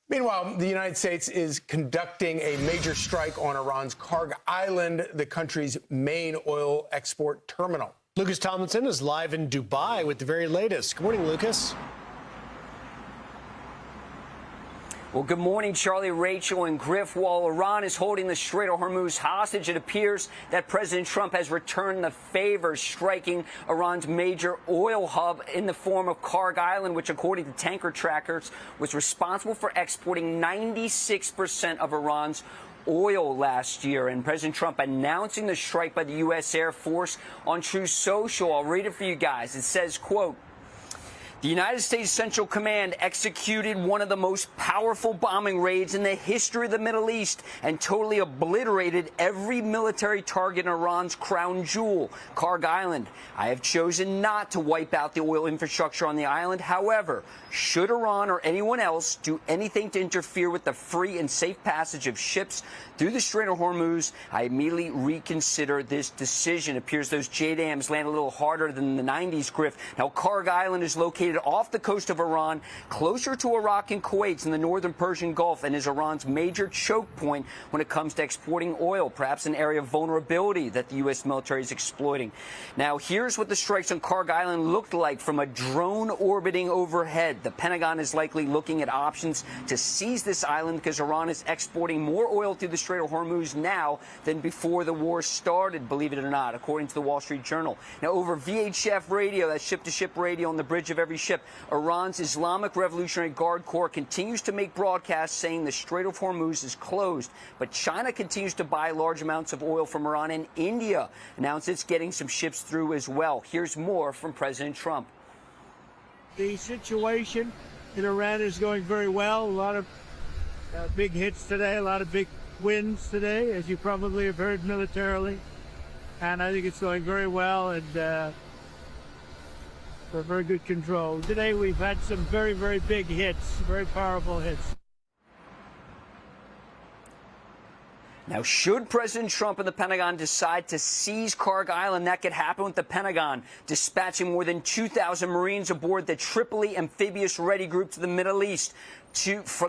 Meanwhile, the United States is conducting a major strike on Iran's Kharg Island, the country's main oil export terminal. Lucas Tomlinson is live in Dubai with the very latest. Good morning, Lucas. Well, good morning, Charlie, Rachel, and Griff. While Iran is holding the Strait of Hormuz hostage, it appears that President Trump has returned the favor, striking Iran's major oil hub in the form of Kharg Island, which, according to tanker trackers, was responsible for exporting 96% of Iran's oil last year. And President Trump announcing the strike by the U.S. Air Force on Truth Social. I'll read it for you guys. It says, quote, "The United States Central Command executed one of the most powerful bombing raids in the history of the Middle East and totally obliterated every military target in Iran's crown jewel, Kharg Island. I have chosen not to wipe out the oil infrastructure on the island. However, should Iran or anyone else do anything to interfere with the free and safe passage of ships through the Strait of Hormuz, I immediately reconsider this decision." It appears those JDAMs land a little harder than the 90s, Griff. Now, Kharg Island is located off the coast of Iran, closer to Iraq and Kuwait in the northern Persian Gulf, and is Iran's major choke point when it comes to exporting oil, perhaps an area of vulnerability that the U.S. military is exploiting. Now, here's what the strikes on Kharg Island looked like from a drone orbiting overhead. The Pentagon is likely looking at options to seize this island because Iran is exporting more oil through the Strait of Hormuz now than before the war started, believe it or not, according to the Wall Street Journal. Now, over VHF radio, that's ship-to-ship radio on the bridge of every ship, Iran's Islamic Revolutionary Guard Corps continues to make broadcasts saying the Strait of Hormuz is closed. But China continues to buy large amounts of oil from Iran, and India announced it's getting some ships through as well. Here's more from President Trump. The situation in Iran is going very well. A lot of big hits today, a lot of big wins today, as you probably have heard militarily. And I think it's going very well, and for very good control. Today we've had some very, very big hits, very powerful hits. Now, should President Trump and the Pentagon decide to seize Kharg Island, that could happen with the Pentagon dispatching more than 2,000 Marines aboard the Tripoli Amphibious Ready Group to the Middle East,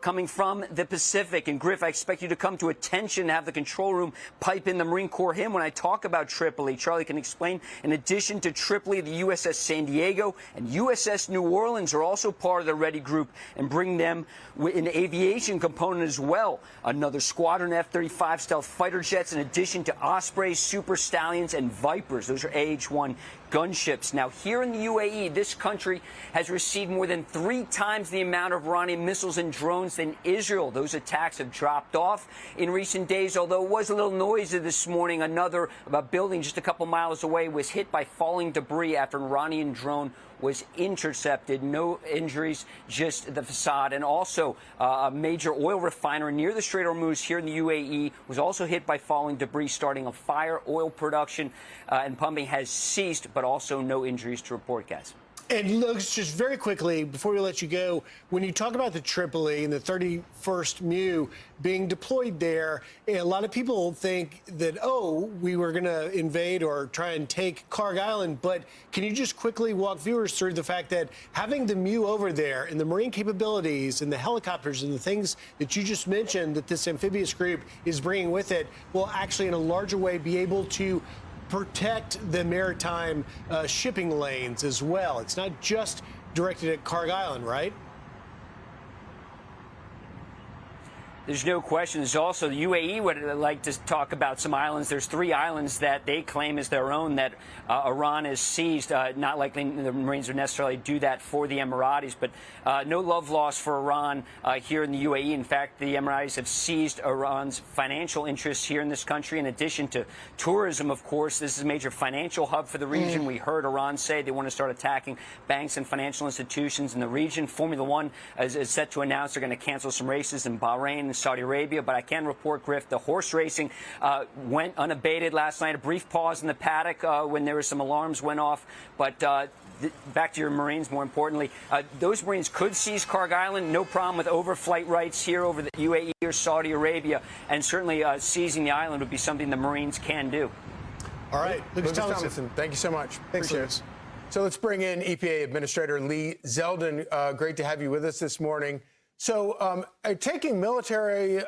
coming from the Pacific. And Griff, I expect you to come to attention, have the control room pipe in the Marine Corps hymn when I talk about Tripoli. Charlie can explain. In addition to Tripoli, the USS San Diego and USS New Orleans are also part of the Ready Group, and bring them an aviation component as well. Another squadron F-35 stealth fighter jets, in addition to Ospreys, Super Stallions, and Vipers. Those are AH-1 gunships. Now, here in the UAE, this country has received more than 3 times the amount of Iranian missiles and drones than Israel. Those attacks have dropped off in recent days, although it was a little noisy this morning. Another building just a couple miles away was hit by falling debris after an Iranian drone was intercepted. No injuries, just the facade. And also a major oil refinery near the Strait of Hormuz here in the UAE was also hit by falling debris, starting a fire. Oil production and pumping has ceased, but also no injuries to report, guys. And look, just very quickly, before we let you go, when you talk about the Tripoli and the 31st MEU being deployed there, a lot of people think that, oh, we were going to invade or try and take Kharg Island. But can you just quickly walk viewers through the fact that having the MEU over there and the Marine capabilities and the helicopters and the things that you just mentioned that this amphibious group is bringing with it will actually in a larger way be able to protect the maritime shipping lanes as well? It's not just directed at Kharg Island, right? There's no question. There's also the UAE would like to talk about some islands. There's 3 islands that they claim as their own that Iran has seized. Not likely the Marines would necessarily do that for the Emiratis, but no love lost for Iran here in the UAE. In fact, the Emiratis have seized Iran's financial interests here in this country. In addition to tourism, of course, this is a major financial hub for the region. We heard Iran say they want to start attacking banks and financial institutions in the region. Formula One is set to announce they're going to cancel some races in Bahrain, Saudi Arabia, but I can report, Griff, the horse racing went unabated last night. A brief pause in the paddock when there were some alarms went off, but back to your Marines, more importantly, those Marines could seize Kharg Island. No problem with overflight rights here over the UAE or Saudi Arabia, and certainly seizing the island would be something the Marines can do. All right, Lucas Tomlinson, thank you so much. Thanks, Lucas. So let's bring in EPA Administrator Lee Zeldin. Great to have you with us this morning. So taking military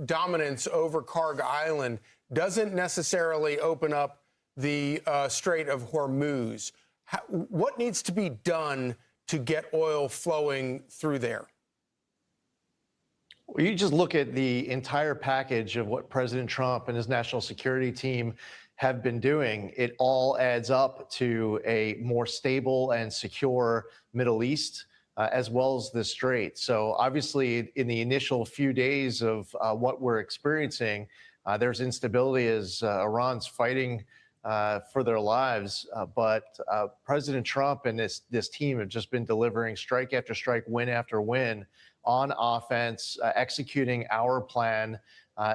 dominance over Kharg Island doesn't necessarily open up the Strait of Hormuz. What needs to be done to get oil flowing through there? Well, you just look at the entire package of what President Trump and his national security team have been doing. It all adds up to a more stable and secure Middle East, as well as the Strait. So obviously, in the initial few days of what we're experiencing, there's instability as Iran's fighting for their lives. But President Trump and this team have just been delivering strike after strike, win after win on offense, executing our plan.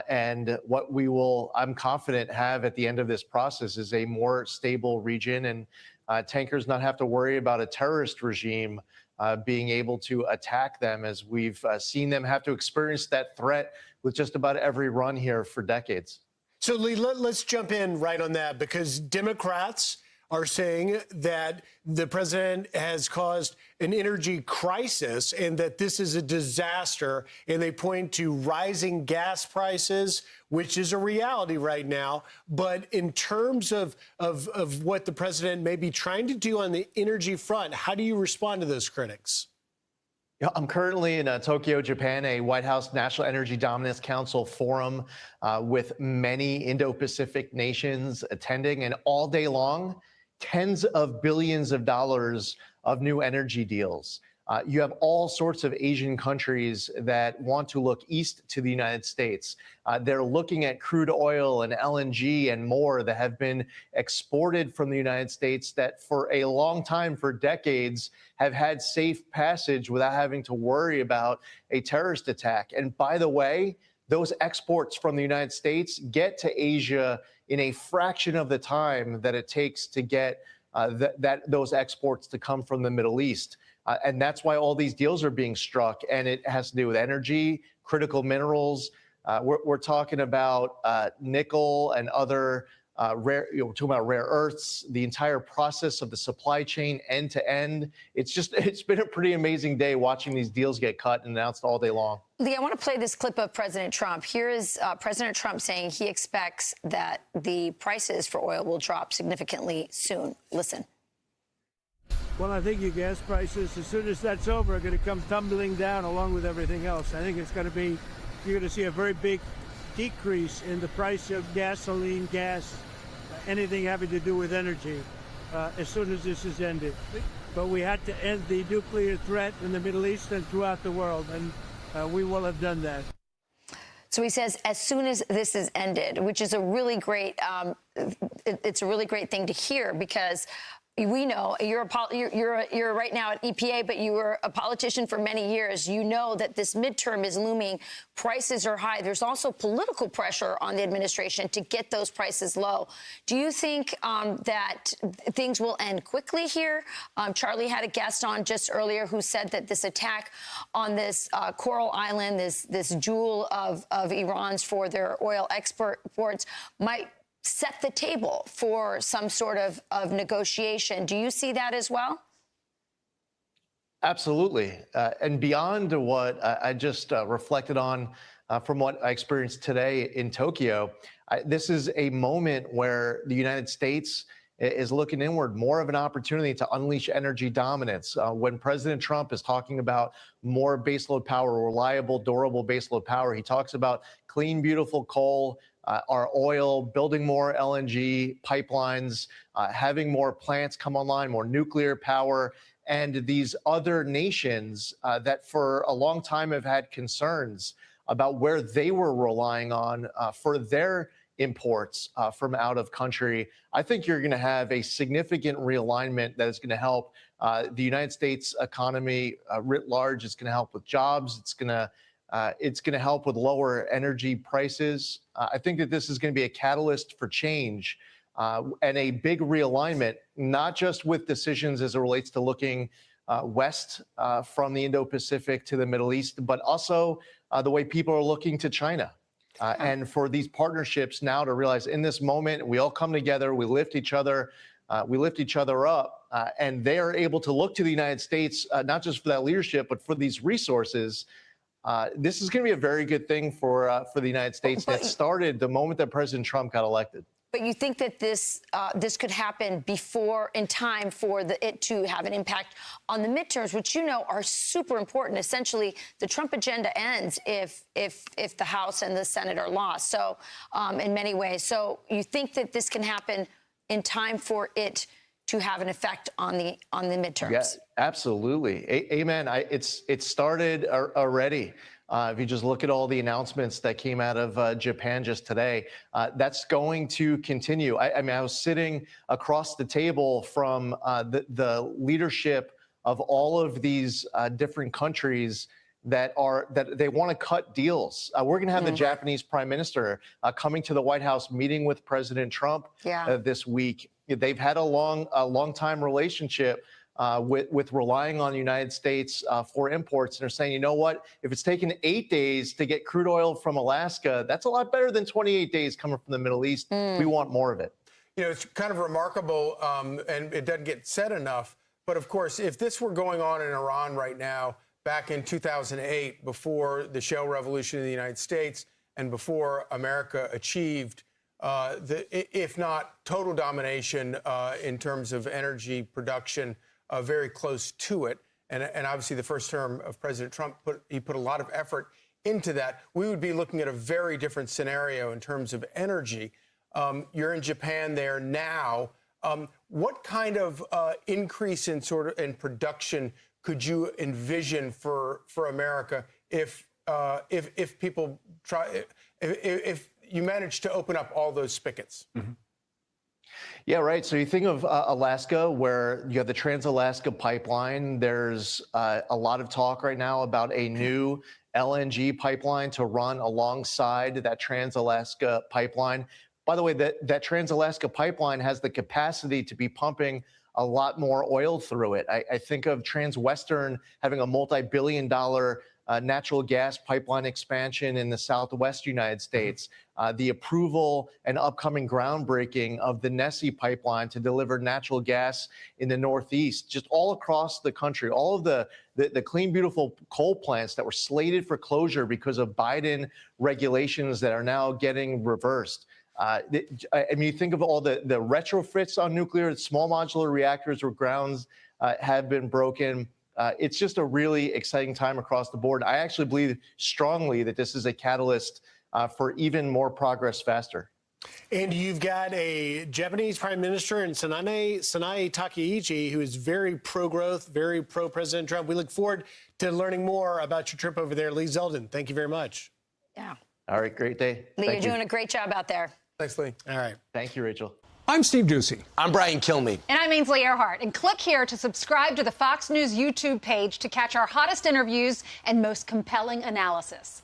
And what we will, I'm confident, have at the end of this process is a more stable region, and tankers not have to worry about a terrorist regime being able to attack them, as we've seen them have to experience that threat with just about every run here for decades. So, Lee, let's jump in right on that, because Democrats are saying that the president has caused an energy crisis and that this is a disaster. And they point to rising gas prices, which is a reality right now. But in terms of what the president may be trying to do on the energy front, how do you respond to those critics? Yeah, I'm currently in Tokyo, Japan, a White House National Energy Dominance Council forum with many Indo-Pacific nations attending, and all day long, tens of billions of dollars of new energy deals. You have all sorts of Asian countries that want to look east to the United States. They're looking at crude oil and LNG and more that have been exported from the United States that for a long time, for decades, have had safe passage without having to worry about a terrorist attack. And by the way, those exports from the United States get to Asia in a fraction of the time that it takes to get those exports to come from the Middle East. And that's why all these deals are being struck. And it has to do with energy, critical minerals. We're talking about nickel and other we're talking about rare earths, the entire process of the supply chain end to end. It's been a pretty amazing day watching these deals get cut and announced all day long. Lee, I want to play this clip of President Trump. Here is President Trump saying he expects that the prices for oil will drop significantly soon. Listen. Well, I think your gas prices, as soon as that's over, are going to come tumbling down along with everything else. I think it's going to be, you're going to see a very big decrease in the price of gasoline, gas, anything having to do with energy as soon as this is ended. But we had to end the nuclear threat in the Middle East and throughout the world, and we will have done that. So he says, as soon as this is ended, which is a really great, it's a really great thing to hear, because we know you're right now at EPA, but you were a politician for many years. You know that this midterm is looming. Prices are high. There's also political pressure on the administration to get those prices low. Do you think that things will end quickly here? Charlie had a guest on just earlier who said that this attack on this Coral Island, this jewel of Iran's for their oil exports, might set the table for some sort of negotiation. Do you see that as well? Absolutely. And beyond what I just reflected on from what I experienced today in Tokyo, this is a moment where the United States is looking inward, more of an opportunity to unleash energy dominance. When President Trump is talking about more baseload power, reliable, durable baseload power, he talks about clean, beautiful coal, our oil, building more LNG pipelines, having more plants come online, more nuclear power, and these other nations that for a long time have had concerns about where they were relying on for their imports from out of country. I think you're going to have a significant realignment that is going to help the United States economy writ large. It's going to help with jobs. It's going to help with lower energy prices. I think that this is going to be a catalyst for change and a big realignment, not just with decisions as it relates to looking west from the Indo-Pacific to the Middle East, but also the way people are looking to China. And for these partnerships now to realize in this moment, we all come together, we lift each other up and they are able to look to the United States, not just for that leadership, but for these resources. This is going to be a very good thing for the United States that started the moment that President Trump got elected. But you think that this could happen before, in time for it to have an impact on the midterms, which are super important. Essentially, the Trump agenda ends if the House and the Senate are lost. So, in many ways, so you think that this can happen in time for it to have an effect on the midterms? Yeah, absolutely. Amen. It started already. If you just look at all the announcements that came out of Japan just today, that's going to continue. I mean, I was sitting across the table from the leadership of all of these different countries that they want to cut deals. We're going to have the Japanese Prime Minister coming to the White House, meeting with President Trump this week. They've had a long time relationship with relying on the United States for imports. And they're saying, you know what, if it's taken 8 days to get crude oil from Alaska, that's a lot better than 28 days coming from the Middle East. We want more of it. It's kind of remarkable, and it doesn't get said enough. But of course, if this were going on in Iran right now, back in 2008, before the shale revolution in the United States and before America achieved if not total domination in terms of energy production, very close to it. And obviously the first term of President Trump, put a lot of effort into that. We would be looking at a very different scenario in terms of energy. You're in Japan there now. What kind of increase in in production could you envision for America if people try, if you manage to open up all those spigots? Mm-hmm. Yeah, right. So you think of Alaska, where you have the Trans-Alaska Pipeline. There's a lot of talk right now about a new LNG pipeline to run alongside that Trans-Alaska Pipeline. By the way, that Trans-Alaska Pipeline has the capacity to be pumping a lot more oil through it. I think of Transwestern having a multi-billion-dollar natural gas pipeline expansion in the Southwest United States, the approval and upcoming groundbreaking of the Nessie pipeline to deliver natural gas in the Northeast, just all across the country, all of the clean, beautiful coal plants that were slated for closure because of Biden regulations that are now getting reversed. I mean, you think of all the retrofits on nuclear, small modular reactors where grounds have been broken. It's just a really exciting time across the board. I actually believe strongly that this is a catalyst for even more progress faster. And you've got a Japanese Prime Minister in Sanae Takaichi, who is very pro-growth, very pro-President Trump. We look forward to learning more about your trip over there. Lee Zeldin, thank you very much. Yeah. All right, great day. Lee, you're doing a great job out there. Thanks, Lee. All right. Thank you, Rachel. I'm Steve Doocy. I'm Brian Kilmeade. And I'm Ainsley Earhart. And click here to subscribe to the Fox News YouTube page to catch our hottest interviews and most compelling analysis.